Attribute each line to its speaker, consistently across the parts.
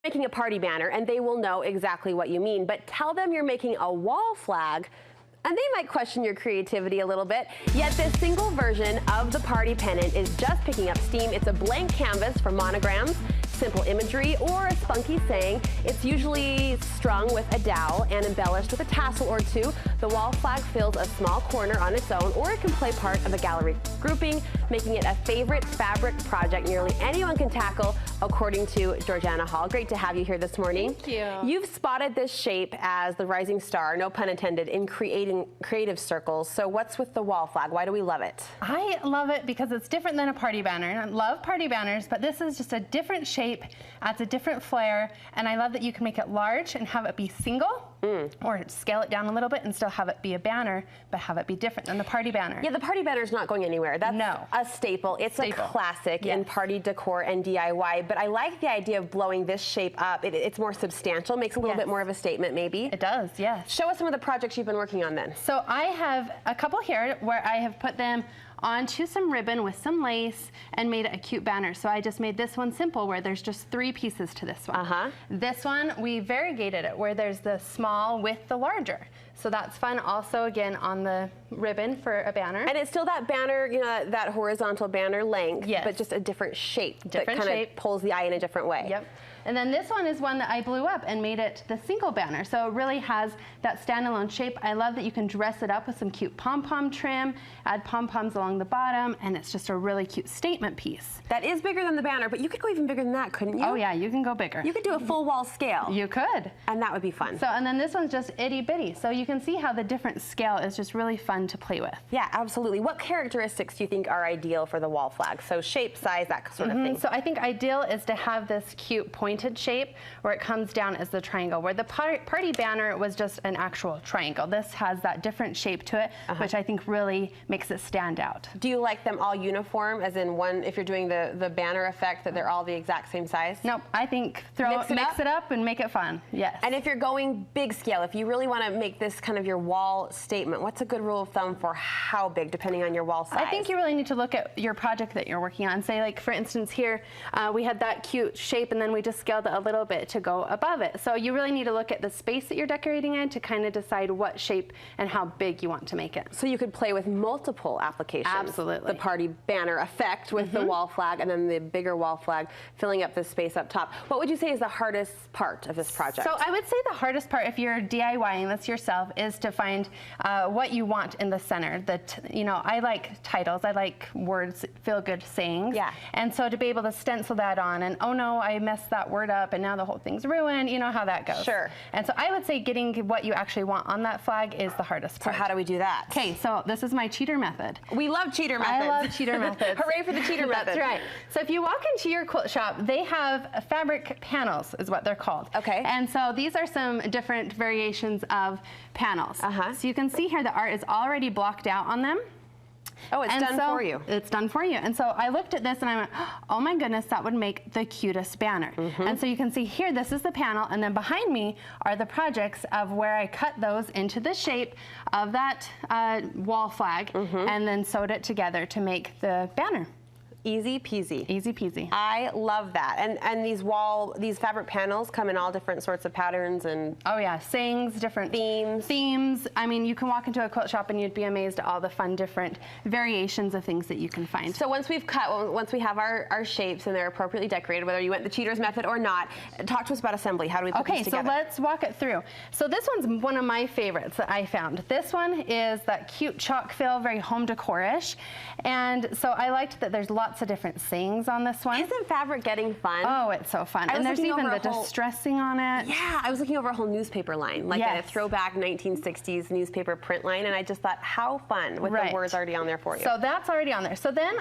Speaker 1: making a party banner and they will know exactly what you mean, but tell them you're making a wall flag and they might question your creativity a little bit. Yet this single version of the party pennant is just picking up steam. It's a blank canvas for monograms, simple imagery, or a spunky saying. It's usually strung with a dowel and embellished with a tassel or two. The wall flag fills a small corner on its own, or it can play part of a gallery grouping, making it a favorite fabric project nearly anyone can tackle, according to Georgana Hall. Great to have you here this morning.
Speaker 2: Thank you.
Speaker 1: You've spotted this shape as the rising star, no pun intended, in creative circles. So what's with the wall flag? Why do we love it?
Speaker 2: I love it because it's different than a party banner. I love party banners, but this is just a different shape, adds a different flair, and I love that you can make it large and have it be single, or scale it down a little bit and still have it be a banner, but have it be different than the party banner.
Speaker 1: Yeah, the party banner is not going anywhere. That's a staple. It's a classic in party decor and DIY, but I like the idea of blowing this shape up. It's more substantial, makes a little bit more of a statement maybe.
Speaker 2: It does, yes.
Speaker 1: Show us some of the projects you've been working on then.
Speaker 2: So I have a couple here where I have put them onto some ribbon with some lace and made it a cute banner. So I just made this one simple where there's just 3 pieces to this one. This one, we variegated it where there's the small with the larger. So that's fun also, again, on the ribbon for a banner. And
Speaker 1: it's still that banner, you know, that horizontal banner length, but just a different shape.
Speaker 2: Different
Speaker 1: that kind
Speaker 2: shape.
Speaker 1: of pulls the eye in a different way.
Speaker 2: Yep. And then this one is one that I blew up and made it the single banner. So it really has that standalone shape. I love that you can dress it up with some cute pom-pom trim, add pom-poms along the bottom, and it's just a really cute statement piece.
Speaker 1: That is bigger than the banner, but you could go even bigger than that, couldn't you?
Speaker 2: Oh yeah, you can go bigger.
Speaker 1: You could do a full wall scale.
Speaker 2: You could.
Speaker 1: And that would be fun.
Speaker 2: So, and then this one's just itty bitty. So you can see how the different scale is just really fun to play with.
Speaker 1: Yeah, absolutely. What characteristics do you think are ideal for the wall flag? So shape, size, that sort of thing.
Speaker 2: So I think ideal is to have this cute pointed shape where it comes down as the triangle, where the party banner was just an actual triangle. This has that different shape to it, which I think really makes it stand out.
Speaker 1: Do you like them all uniform, as in one, if you're doing the banner effect, that they're all the exact same size?
Speaker 2: Nope, I think mix it up and make it fun, yes.
Speaker 1: And if you're going big scale, if you really want to make this kind of your wall statement, what's a good rule of thumb for how big, depending on your wall size?
Speaker 2: I think you really need to look at your project that you're working on. Say, like, for instance, here, we had that cute shape, and then we just scaled it a little bit to go above it. So you really need to look at the space that you're decorating in to kind of decide what shape and how big you want to make it.
Speaker 1: So you could play with multiple applications.
Speaker 2: Absolutely.
Speaker 1: The party banner effect with the wall flag, and then the bigger wall flag filling up the space up top. What would you say is the hardest part of this project?
Speaker 2: So I would say the hardest part, if you're DIYing this yourself, is to find what you want in the center. You know, I like titles, I like words, feel good sayings.
Speaker 1: Yeah.
Speaker 2: And so to be able to stencil that on and, oh no, I messed that word up and now the whole thing's ruined, you know how that goes.
Speaker 1: Sure.
Speaker 2: And so I would say getting what you actually want on that flag is the hardest part.
Speaker 1: So how do we do that?
Speaker 2: Okay, so this is my cheater method.
Speaker 1: We love cheater methods.
Speaker 2: I love cheater methods.
Speaker 1: Hooray for the cheater method.
Speaker 2: That's right. So if you walk into your quilt shop, they have fabric panels, is what they're called.
Speaker 1: Okay.
Speaker 2: And so these are some different variations of panels. So you can see here the art is already blocked out on them.
Speaker 1: Oh, it's done for you.
Speaker 2: It's done for you. And so I looked at this and I went, oh my goodness, that would make the cutest banner. And so you can see here, this is the panel, and then behind me are the projects of where I cut those into the shape of that wall flag and then sewed it together to make the banner.
Speaker 1: Easy peasy.
Speaker 2: Easy peasy.
Speaker 1: I love that. And these fabric panels come in all different sorts of patterns and
Speaker 2: oh yeah, sayings, different themes. I mean, you can walk into a quilt shop and you'd be amazed at all the fun different variations of things that you can find.
Speaker 1: So once we have our shapes and they're appropriately decorated, whether you went the cheater's method or not, talk to us about assembly. How do we put this together?
Speaker 2: Okay, so let's walk it through. So this one's one of my favorites that I found. This one is that cute chalk fill, very home decor-ish. And so I liked that there's lots of different sayings on this one.
Speaker 1: Isn't fabric getting fun?
Speaker 2: Oh, it's so fun. And there's even the distressing on it.
Speaker 1: Yeah, I was looking over a whole newspaper line, like a throwback 1960s newspaper print line, and I just thought, how fun with the words already on there for you.
Speaker 2: So that's already on there. So then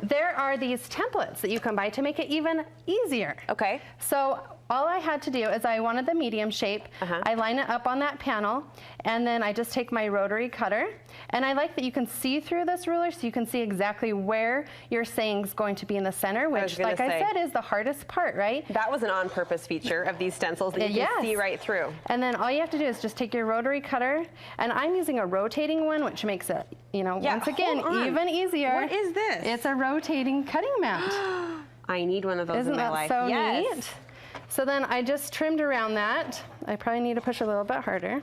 Speaker 2: there are these templates that you can buy to make it even easier.
Speaker 1: Okay.
Speaker 2: So all I had to do is I wanted the medium shape. I line it up on that panel, and then I just take my rotary cutter, and I like that you can see through this ruler so you can see exactly where your saying's going to be in the center, which, like I said, is the hardest part, right?
Speaker 1: That was an on-purpose feature of these stencils that you can see right through.
Speaker 2: And then all you have to do is just take your rotary cutter, and I'm using a rotating one, which makes it, you know, once again, even easier.
Speaker 1: What is this?
Speaker 2: It's a rotating cutting mat.
Speaker 1: I need one of those in my life.
Speaker 2: Isn't that so neat? So then I just trimmed around that. I probably need to push a little bit harder.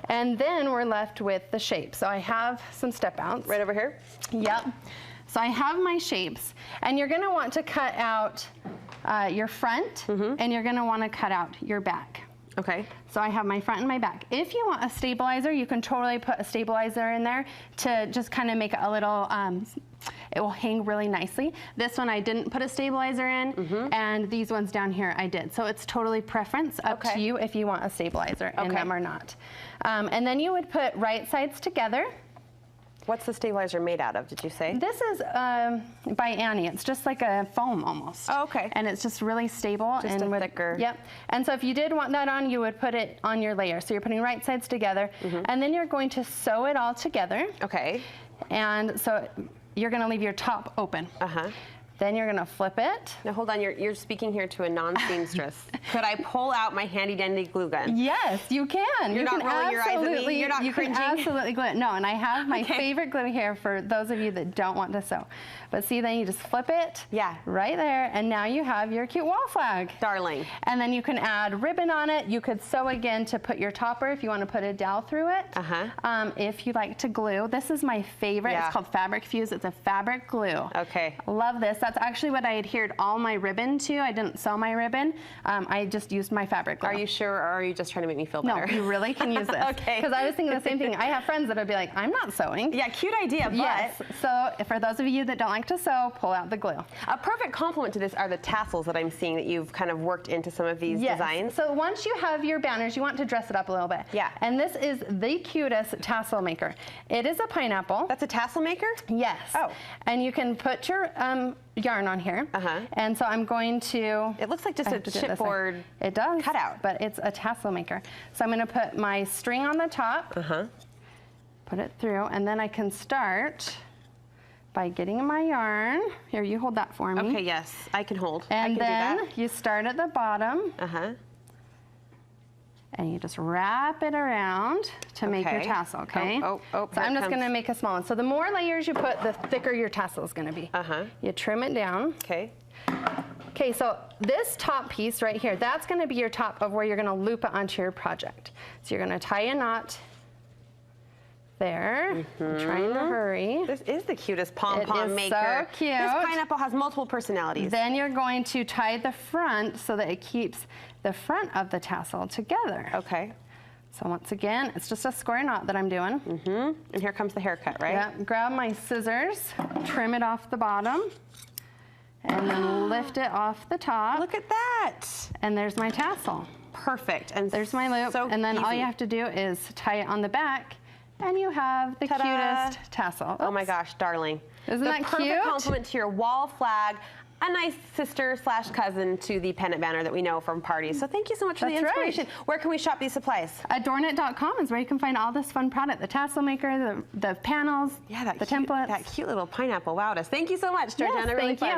Speaker 2: And then we're left with the shape. So I have some step outs.
Speaker 1: Right over here?
Speaker 2: Yep. So I have my shapes, and you're gonna want to cut out your front, and you're gonna wanna cut out your back.
Speaker 1: Okay.
Speaker 2: So I have my front and my back. If you want a stabilizer, you can totally put a stabilizer in there to just kind of make it a little, it will hang really nicely. This one I didn't put a stabilizer in, and these ones down here I did. So it's totally preference, up to you if you want a stabilizer in them or not. And then you would put right sides together.
Speaker 1: What's the stabilizer made out of, did you say?
Speaker 2: This is by Annie. It's just like a foam almost.
Speaker 1: Oh, okay.
Speaker 2: And it's just really stable.
Speaker 1: Just
Speaker 2: and
Speaker 1: thicker.
Speaker 2: Yep. And so if you did want that on, you would put it on your layer. So you're putting right sides together, and then you're going to sew it all together.
Speaker 1: Okay.
Speaker 2: And so you're going to leave your top open. Then you're gonna flip it.
Speaker 1: Now hold on, you're speaking here to a non-seamstress. Could I pull out my handy dandy glue gun?
Speaker 2: Yes, you can.
Speaker 1: You're not rolling your eyes at me? You're not cringing?
Speaker 2: You can absolutely glue it. No, and I have my favorite glue here for those of you that don't want to sew. But see, then you just flip it.
Speaker 1: Yeah.
Speaker 2: Right there, and now you have your cute wall flag.
Speaker 1: Darling.
Speaker 2: And then you can add ribbon on it. You could sew again to put your topper if you want to put a dowel through it. If you like to glue. This is my favorite.
Speaker 1: Yeah.
Speaker 2: It's called Fabric Fuse. It's a fabric glue.
Speaker 1: Okay.
Speaker 2: Love this. That's actually what I adhered all my ribbon to. I didn't sew my ribbon. I just used my fabric glue.
Speaker 1: Are you sure, or are you just trying to make me feel better?
Speaker 2: No, you really can use this.
Speaker 1: Okay.
Speaker 2: Because I was thinking the same thing. I have friends that would be like, I'm not sewing.
Speaker 1: Yeah, cute idea, but.
Speaker 2: Yes. So for those of you that don't like to sew, pull out the glue.
Speaker 1: A perfect complement to this are the tassels that I'm seeing that you've kind of worked into some of these designs.
Speaker 2: So once you have your banners, you want to dress it up a little bit.
Speaker 1: Yeah.
Speaker 2: And this is the cutest tassel maker. It is a pineapple.
Speaker 1: That's a tassel maker?
Speaker 2: Yes.
Speaker 1: Oh.
Speaker 2: And you can put your yarn on here. And so I'm going to.
Speaker 1: It looks like just a chipboard.
Speaker 2: It does.
Speaker 1: Cutout.
Speaker 2: But it's a tassel maker. So I'm going to put my string on the top. Put it through, and then I can start by getting my yarn. Here, you hold that for me.
Speaker 1: Okay, yes, I can hold.
Speaker 2: And
Speaker 1: I can
Speaker 2: then
Speaker 1: do that.
Speaker 2: you start at the bottom. And you just wrap it around to make your tassel, okay?
Speaker 1: So
Speaker 2: I'm just gonna make a small one. So the more layers you put, the thicker your tassel is gonna be. You trim it down.
Speaker 1: Okay.
Speaker 2: Okay, so this top piece right here, that's gonna be your top of where you're gonna loop it onto your project. So you're gonna tie a knot there. I'm trying to hurry.
Speaker 1: This is the cutest pom-pom maker.
Speaker 2: So cute.
Speaker 1: This pineapple has multiple personalities.
Speaker 2: Then you're going to tie the front so that it keeps the front of the tassel together.
Speaker 1: Okay.
Speaker 2: So once again, it's just a square knot that I'm doing.
Speaker 1: And here comes the haircut, right?
Speaker 2: Yeah, grab my scissors, trim it off the bottom, and then lift it off the top.
Speaker 1: Look at that.
Speaker 2: And there's my tassel.
Speaker 1: Perfect. And
Speaker 2: there's my loop.
Speaker 1: So
Speaker 2: and then all
Speaker 1: easy.
Speaker 2: you have to do is tie it on the back, and you have the cutest tassel. Oops.
Speaker 1: Oh my gosh, darling.
Speaker 2: Isn't that cute?
Speaker 1: The perfect complement to your wall flag, a nice sister/cousin to the pennant banner that we know from parties. So thank you so much for the inspiration.
Speaker 2: Right.
Speaker 1: Where can we shop these supplies?
Speaker 2: Adornit.com is where you can find all this fun product, the tassel maker, the panels, the templates.
Speaker 1: That cute little pineapple wowed us. Thank you so much, Georgana.
Speaker 2: Yes,
Speaker 1: really
Speaker 2: thank
Speaker 1: fun.
Speaker 2: you.